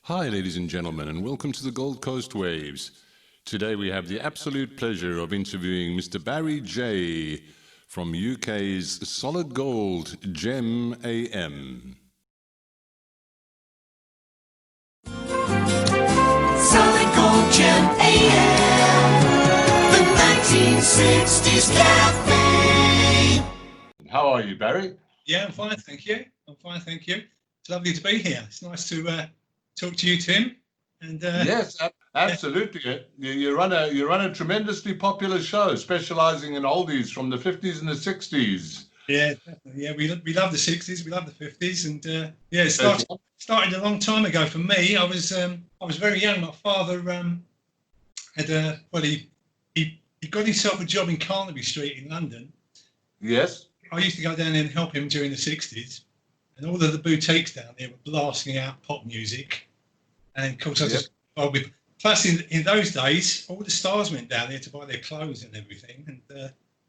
Hi, ladies and gentlemen, and welcome to the Gold Coast Waves. Today we have the absolute pleasure of interviewing Mr. Barry J. from UK's Solid Gold GEM.AM. Solid Gold GEM.AM, the 1960s cafe. How are you, Barry? Yeah, I'm fine, thank you. It's lovely to be here. It's nice to talk to you, Tim. And Yes, absolutely. You run a tremendously popular show specializing in oldies from the 50s and the 60s. yeah, definitely. Yeah, we love the 60s, we love the 50s, and yeah, it started a long time ago for me. I was very young. My father had he got himself a job in Carnaby Street in London. Yes. I used to go down there and help him during the 60s, and all of the boutiques down there were blasting out pop music. And of course, plus in those days, all the stars went down there to buy their clothes and everything. And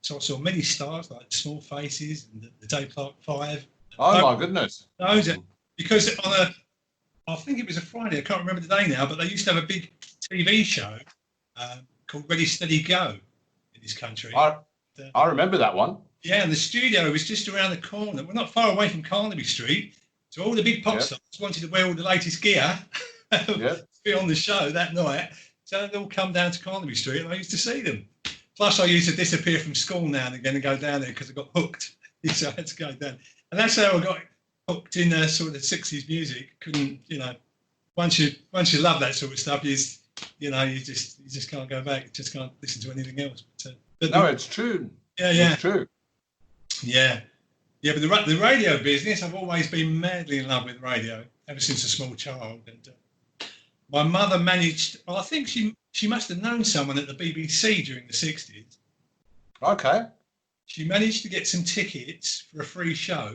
so I saw many stars like the Small Faces and the Day Clark Five. Oh, my goodness. Because I think it was a Friday, I can't remember the day now, but they used to have a big TV show called Ready, Steady, Go in this country. I remember that one. Yeah, and the studio was just around the corner. We're not far away from Carnaby Street. So all the big pop stars wanted to wear all the latest gear to be on the show that night. So they'd all come down to Carnaby Street and I used to see them. Plus I used to disappear from school now and again and go down there because I got hooked. So I had to go down. And that's how I got hooked in sort of 60s music. Couldn't, once you love that sort of stuff, you just can't go back. You just can't listen to anything else. But no, it's true. Yeah. It's true. Yeah, but the radio business, I've always been madly in love with radio ever since a small child. And my mother managed, well, I think she must have known someone at the BBC during the 60s. Okay. She managed to get some totickets for a free show,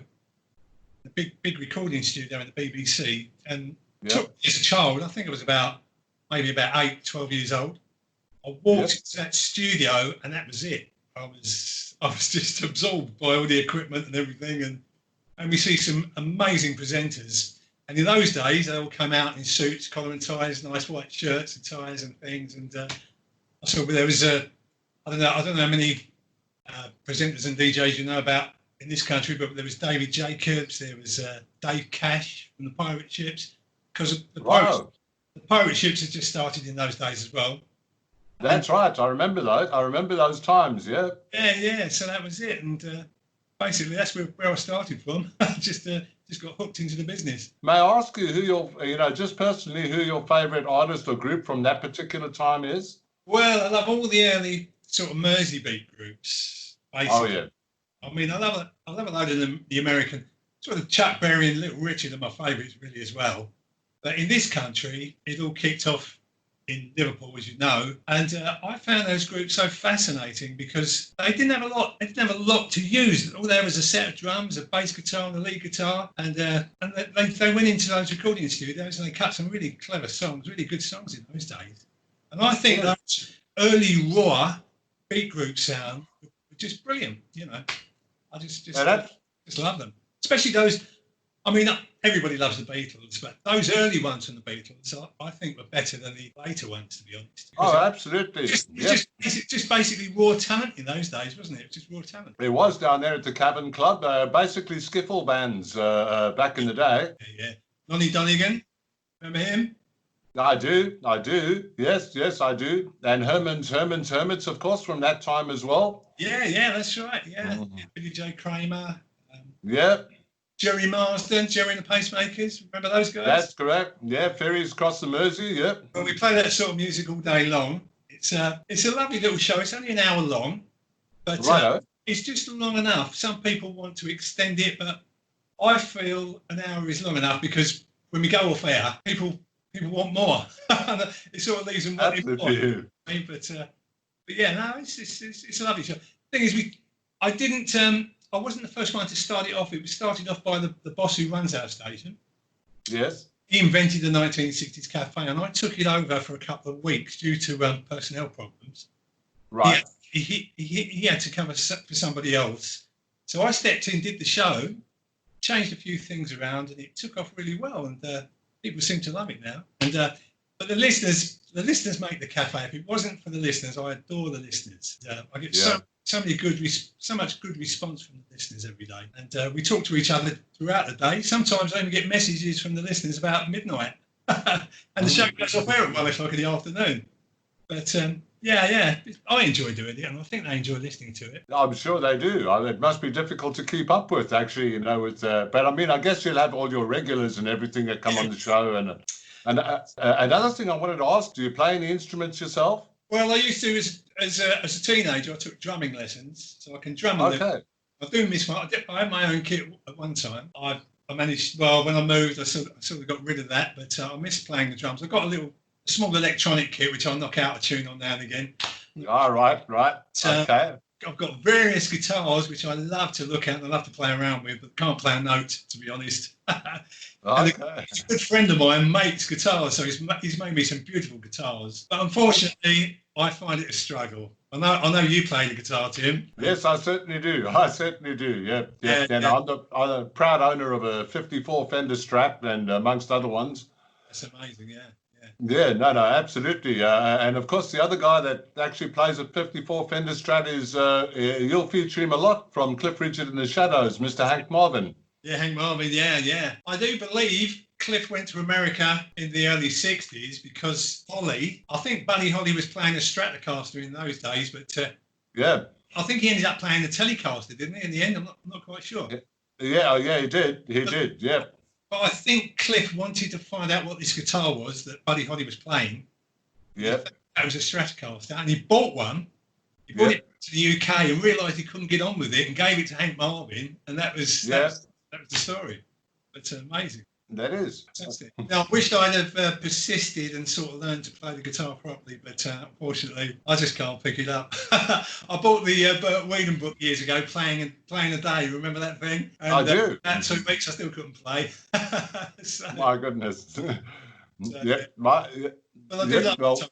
a big recording studio at the BBC, and took me as a child. I think it was maybe about 8, 12 years old. I walked into that studio and that was it. I was just absorbed by all the equipment and everything, and we see some amazing presenters. And in those days, they all come out in suits, collar and ties, nice white shirts and ties and things. And I saw there was I don't know how many presenters and DJs you know about in this country, but there was David Jacobs, there was Dave Cash from the Pirate Ships, because the pirate ships had just started in those days as well. That's right. I remember those times. Yeah. Yeah. So that was it, and basically that's where I started from. just got hooked into the business. May I ask you just personally, who your favourite artist or group from that particular time is? Well, I love all the early sort of Merseybeat groups. Basically. Oh yeah. I mean, I love a load of the American sort of Chuck Berry and Little Richard are my favourites really as well. But in this country, it all kicked off in Liverpool, as you know, and I found those groups so fascinating because they didn't have a lot. They didn't have a lot to use. All there was a set of drums, a bass guitar, and a lead guitar, and they went into those recording studios and they cut some really clever songs, really good songs in those days. And I think those early raw beat group sound were just brilliant. I just love them, especially those. I mean, everybody loves the Beatles, but those early ones from the Beatles, I think, were better than the later ones, to be honest. Oh, absolutely. It's just basically raw talent in those days, wasn't it? It was just raw talent. It was down there at the Cavern Club, basically skiffle bands back in the day. Yeah. Lonnie Donegan, remember him? I do. Yes, I do. And Herman's Hermits, of course, from that time as well. Yeah, that's right. Yeah, Billy J. Kramer. Jerry Marsden, Jerry and the Pacemakers. Remember those guys? That's correct. Yeah, Ferries Across the Mersey. Yeah. Well, we play that sort of music all day long. It's a lovely little show. It's only an hour long, but it's just long enough. Some people want to extend it, but I feel an hour is long enough because when we go off air, people want more. It sort of leaves them wanting more. But yeah, no, it's a lovely show. The thing is, I wasn't the first one to start it off. It was started off by the boss who runs our station. Yes. He invented the 1960s cafe, and I took it over for a couple of weeks due to personnel problems. Right. He had to cover for somebody else. So I stepped in, did the show, changed a few things around, and it took off really well. And people seem to love it now. And but the listeners make the cafe. If it wasn't for the listeners, I adore the listeners. I get so much good response from the listeners every day, and we talk to each other throughout the day. Sometimes I even get messages from the listeners about midnight, and the show goes off air at 1 o'clock in the afternoon. But I enjoy doing it, and I think they enjoy listening to it. I'm sure they do. It must be difficult to keep up with, actually, you know. But I mean, I guess you'll have all your regulars and everything that come on the show. And another thing I wanted to ask: do you play any instruments yourself? Well, I used to as a teenager. I took drumming lessons, so I can drum a little. I do miss I had my own kit at one time. I managed. Well, when I moved, I sort of got rid of that, but I miss playing the drums. I've got a small electronic kit which I'll knock out a tune on now and again. Right. Okay. I've got various guitars which I love to look at and I love to play around with, but can't play a note, to be honest. And a good friend of mine makes guitars, so he's made me some beautiful guitars. But unfortunately, I find it a struggle. I know you play the guitar, Tim. Yes, I certainly do. Yeah. And I'm the proud owner of a 54 Fender Strat, and amongst other ones. That's amazing, yeah. Yeah, no, absolutely. And of course, the other guy that actually plays a 54 Fender Strat is, you'll feature him a lot from Cliff Richard and the Shadows, Mr. Hank Marvin. Yeah, Hank Marvin, yeah. I do believe Cliff went to America in the early 60s because I think Buddy Holly was playing a Stratocaster in those days, but I think he ended up playing the Telecaster, didn't he, in the end? I'm not quite sure. Yeah, he did, yeah. But I think Cliff wanted to find out what this guitar was that Buddy Holly was playing. Yeah. That was a Stratocaster, and he bought one. He brought it to the UK and realised he couldn't get on with it and gave it to Hank Marvin, and that was the story. It's amazing. That is. Now, I wished I'd have persisted and sort of learned to play the guitar properly, but unfortunately, I just can't pick it up. I bought the Burt Whedon book years ago, playing a day. Remember that thing? And, I do. That 2 weeks, I still couldn't play. My goodness. Well,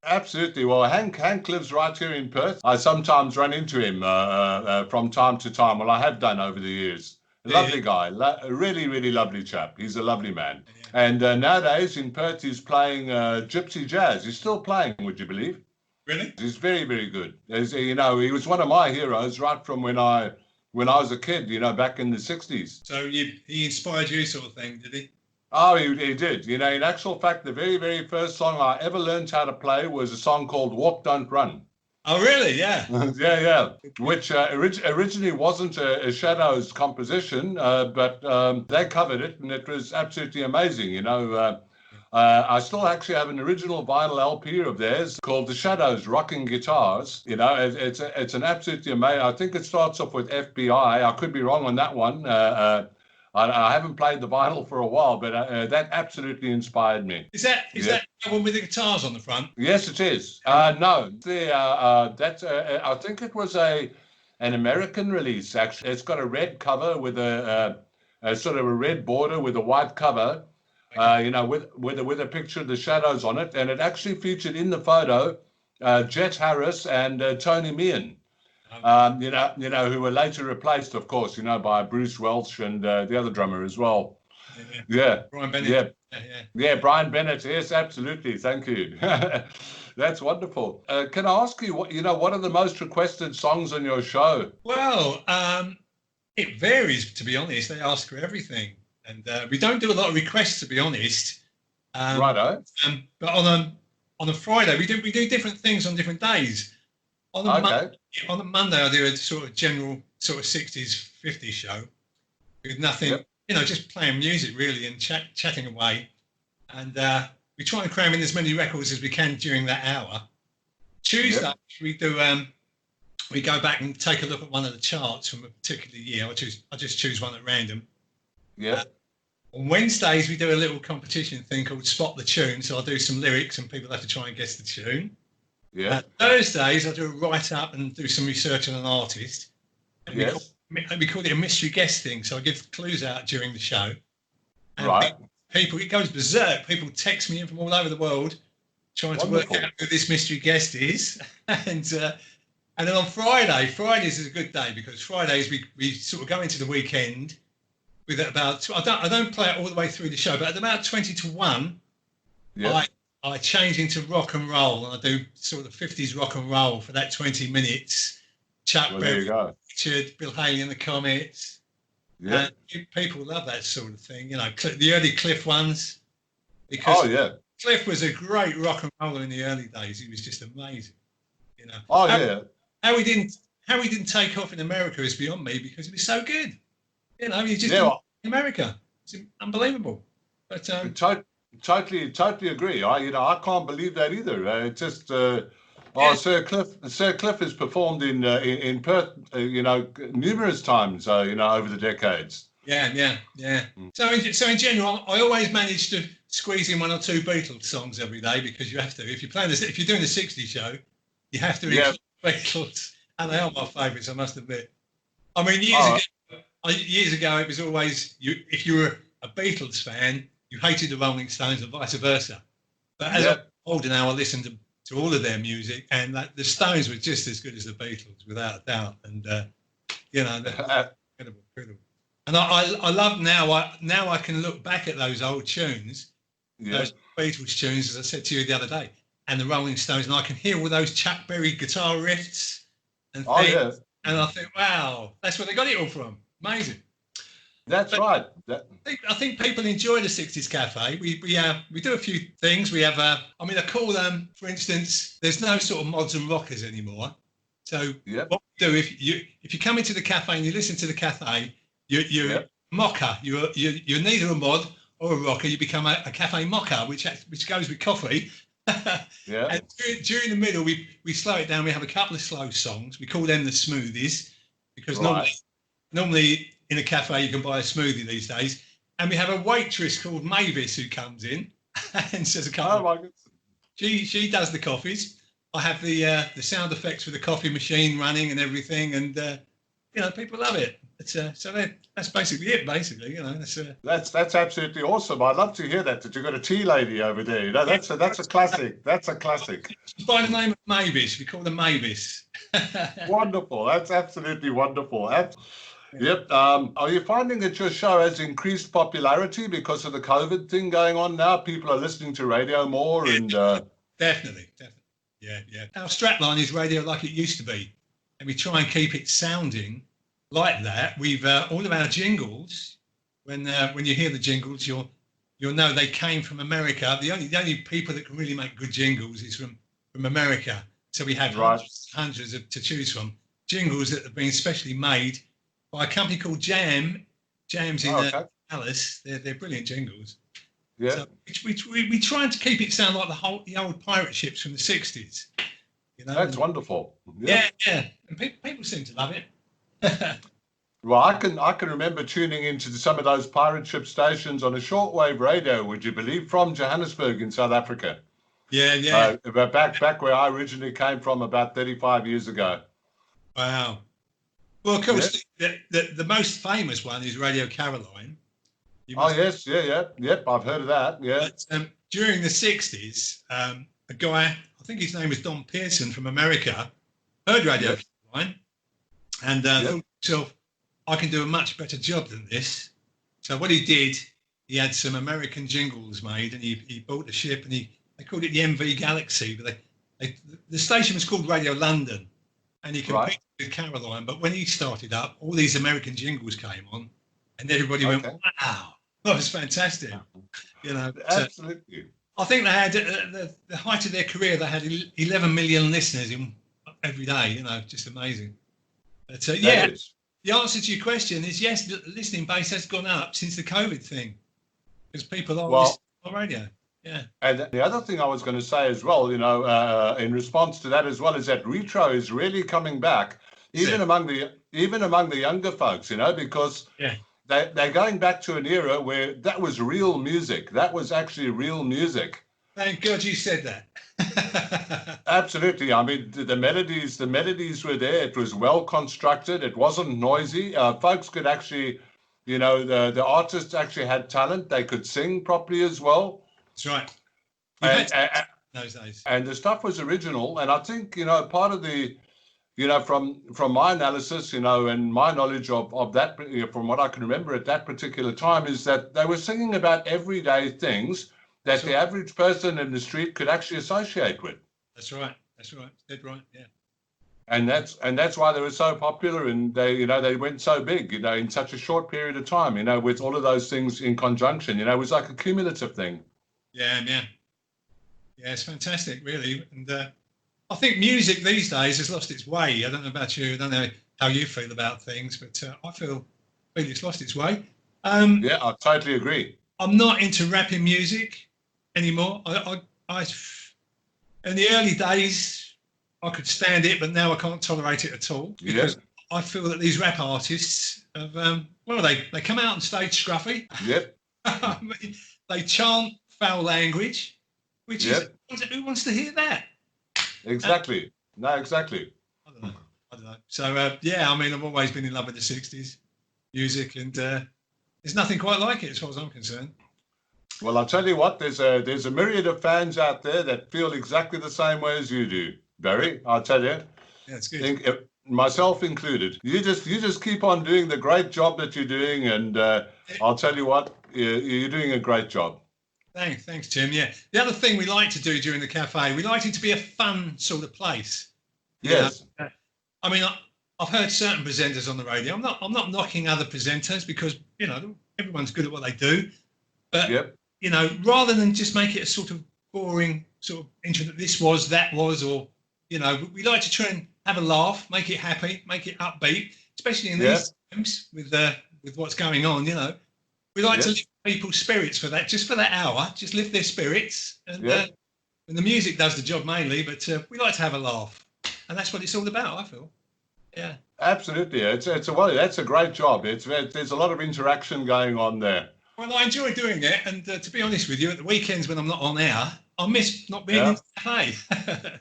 absolutely. Well, Hank lives right here in Perth. I sometimes run into him from time to time. Well, I have done over the years. Lovely guy, a really, really lovely chap. He's a lovely man. Yeah. And nowadays in Perth, he's playing gypsy jazz. He's still playing, would you believe? Really? He's very, very good. As you know, he was one of my heroes right from when I was a kid, back in the 60s. So he inspired you, sort of thing, did he? Oh, he did. In actual fact, the very, very first song I ever learned how to play was a song called Walk, Don't Run. Oh, really? Yeah. yeah. Which originally wasn't a Shadows composition, but they covered it, and it was absolutely amazing. I still actually have an original vinyl LP of theirs called The Shadows Rocking Guitars. It's an absolutely amazing. I think it starts off with FBI. I could be wrong on that one. I haven't played the vinyl for a while, but that absolutely inspired me. Is that the one with the guitars on the front? Yes, it is. No, I think it was an American release. Actually, it's got a red cover with a sort of a red border with a white cover. With a picture of the Shadows on it, and it actually featured in the photo Jet Harris and Tony Meehan. Who were later replaced, of course, by Bruce Welch and the other drummer as well. Yeah. Brian Bennett. Yeah, Brian Bennett. Yes, absolutely. Thank you. That's wonderful. Can I ask you, what are the most requested songs on your show? Well, it varies, to be honest. They ask for everything. And we don't do a lot of requests, to be honest. Righto. But on a Friday, we do different things on different days. On a Monday, I do a sort of general sort of 60s, 50s show with nothing, just playing music really and chatting away. And we try and cram in as many records as we can during that hour. Tuesday, we do. We go back and take a look at one of the charts from a particular year. I just choose one at random. Yeah. On Wednesdays, we do a little competition thing called Spot the Tune. So I'll do some lyrics and people have to try and guess the tune. Yeah. Thursdays, I do a write-up and do some research on an artist. And we call it a mystery guest thing. So I give clues out during the show. And right. It goes berserk. People text me in from all over the world trying to work out who this mystery guest is. And then on Fridays is a good day because Fridays we sort of go into the weekend with about, I don't play it all the way through the show, but at about 20 to 1, Yeah. I change into rock and roll, and I do sort of 50s rock and roll for that 20 minutes. Chuck Well, there Berry, you go. Richard, Bill Haley and the Comets. Yeah. People love that sort of thing, you know, the early Cliff ones, Oh, because yeah. Cliff was a great rock and roller in the early days. He was just amazing, you know. Oh, yeah. How he didn't take off in America is beyond me, because he was so good. You know, he's just Yeah. in America. It's unbelievable. But Totally agree. I can't believe that either. Yeah. Sir Cliff has performed in Perth, numerous times, over the decades. Yeah. So in general, I always manage to squeeze in 1 or 2 Beatles songs every day, because you have to. If you're playing this, if you're doing the '60s show, you have to Yeah. include Beatles, and they are my favourites, I must admit. I mean, years ago, it was always if you were a Beatles fan, you hated the Rolling Stones, and vice versa. But as I'm older now, I listen to all of their music, and the Stones were just as good as the Beatles, without a doubt. And they're incredible. And I love now. I can look back at those old tunes, those Beatles tunes, as I said to you the other day, and the Rolling Stones, and I can hear all those Chuck Berry guitar riffs and things, and I think, wow, that's where they got it all from. Amazing. That's right. I think people enjoy the '60s Cafe. We do a few things. We have, I call them, for instance, there's no sort of mods and rockers anymore. So what we do, if you come into the cafe and you listen to the cafe, you're a mocker. You're neither a mod or a rocker. You become a cafe mocker, which goes with coffee. And during the middle, we slow it down. We have a couple of slow songs. We call them the smoothies, because normally in a cafe you can buy a smoothie these days. And we have a waitress called Mavis who comes in and says a couple. Oh my goodness. She does the coffees. I have the sound effects for the coffee machine running and everything, and people love it. That's basically it. Basically, That's absolutely awesome. I'd love to hear that you've got a tea lady over there. That's a classic. That's a classic. By the name of Mavis, we call them Mavis. Wonderful. That's absolutely wonderful. Yep. Are you finding that your show has increased popularity because of the COVID thing going on now? People are listening to radio more, and definitely. Yeah. Our strapline is radio like it used to be, and we try and keep it sounding like that. We've all of our jingles. When you hear the jingles, you'll know they came from America. The only people that can really make good jingles is from America. So we have hundreds to choose from. Jingles that have been specially made by a company called GEM. GEM's in Alice. They're brilliant jingles. Yeah. So we try to keep it sound like the old pirate ships from the '60s. That's wonderful. Yeah. And people seem to love it. Well, I can remember tuning into some of those pirate ship stations on a shortwave radio, would you believe, from Johannesburg in South Africa. Yeah. But back where I originally came from about 35 years ago. Wow. Well, of course, the most famous one is Radio Caroline. Yes, yep, I've heard of that. Yeah. But, during the '60s, a guy, I think his name was Don Pearson from America, heard Radio Caroline, and thought to himself, I can do a much better job than this. So what he did, he had some American jingles made, and he bought the ship, and they called it the MV Galaxy, but the station was called Radio London, and he competed with Caroline. But when he started up, all these American jingles came on, and everybody went, wow, that was fantastic. Absolutely. I think they had the height of their career, they had 11 million listeners in every day, just amazing. But the answer to your question is yes, the listening base has gone up since the COVID thing, because people are listening on radio. Yeah. And the other thing I was going to say as well, in response to that as well, is that retro is really coming back, even among the younger folks, because they're going back to an era where that was real music. That was actually real music. Thank God you said that. Absolutely. I mean, the melodies were there. It was well constructed. It wasn't noisy. Folks could actually, the artists actually had talent. They could sing properly as well. That's right. And those days. And the stuff was original. And I think, part of the from my analysis, and my knowledge of that, from what I can remember at that particular time, is that they were singing about everyday things that the average person in the street could actually associate with. That's right. That's right. Dead right. Yeah. And that's why they were so popular, and they went so big, in such a short period of time, with all of those things in conjunction. It was like a cumulative thing. Yeah. It's fantastic, really. And I think music these days has lost its way. I don't know about you. I don't know how you feel about things, but I feel it's lost its way. Yeah, I totally agree. I'm not into rapping music anymore. I in the early days, I could stand it, but now I can't tolerate it at all, because I feel that these rap artists have, they come out on stage scruffy. Yep. They chant foul language, which is, who wants to hear that? Exactly. No, exactly. I don't know. So, I've always been in love with the 60s music, and there's nothing quite like it as far as I'm concerned. Well, I'll tell you what, there's a myriad of fans out there that feel exactly the same way as you do, Barry. I'll tell you. Yeah, it's good. Myself included. You just keep on doing the great job that you're doing, and I'll tell you what, you're doing a great job. Thanks, Tim. Yeah. The other thing we like to do during the cafe, we like it to be a fun sort of place. Yes. I've heard certain presenters on the radio. I'm not knocking other presenters, because everyone's good at what they do. But rather than just make it a sort of boring sort of intro that this was, that was, or we like to try and have a laugh, make it happy, make it upbeat, especially in these times with what's going on. We like to lift people's spirits for that hour, just lift their spirits, and the music does the job mainly, but we like to have a laugh, and that's what it's all about, I feel. Yeah. Absolutely. That's a great job. There's a lot of interaction going on there. Well, I enjoy doing it, and to be honest with you, at the weekends when I'm not on air, I miss not being in the cafe.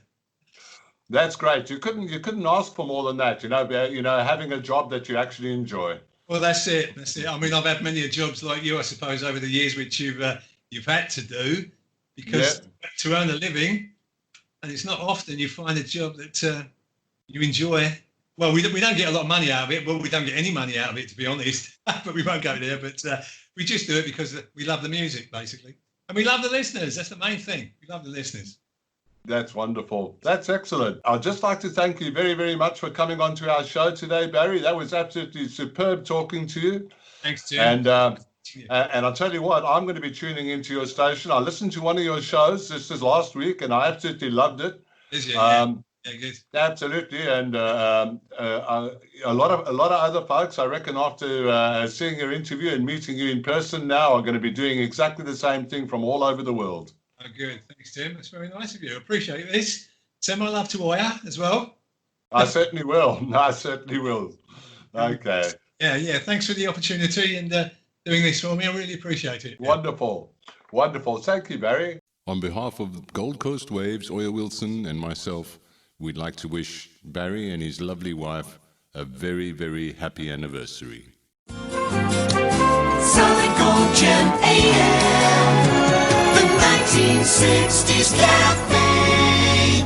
That's great. You couldn't ask for more than that. Having a job that you actually enjoy. Well, that's it. I've had many jobs like you, I suppose, over the years, which you've had to do, because to earn a living, and it's not often you find a job that you enjoy. Well, we don't get a lot of money out of it. Well, we don't get any money out of it, to be honest. But we won't go there. But we just do it because we love the music, basically, and we love the listeners. That's the main thing. We love the listeners. That's wonderful. That's excellent. I'd just like to thank you very, very much for coming on to our show today, Barry. That was absolutely superb talking to you. Thanks, Jim. And I'll tell you what, I'm going to be tuning into your station. I listened to one of your shows. This is last week, and I absolutely loved it. Is it? Yeah, good. Absolutely, and a lot of other folks, I reckon, after seeing your interview and meeting you in person now, are going to be doing exactly the same thing from all over the world. Oh, good. Thanks, Tim. That's very nice of you. I appreciate this. Send my love to Oya as well. I certainly will. I certainly will. Okay. Yeah. Thanks for the opportunity and doing this for me. I really appreciate it. Wonderful. Thank you, Barry. On behalf of Gold Coast Waves, Oya Wilson, and myself, we'd like to wish Barry and his lovely wife a very, very happy anniversary. Solid Gold GEM.AM, the 1960s Cafe.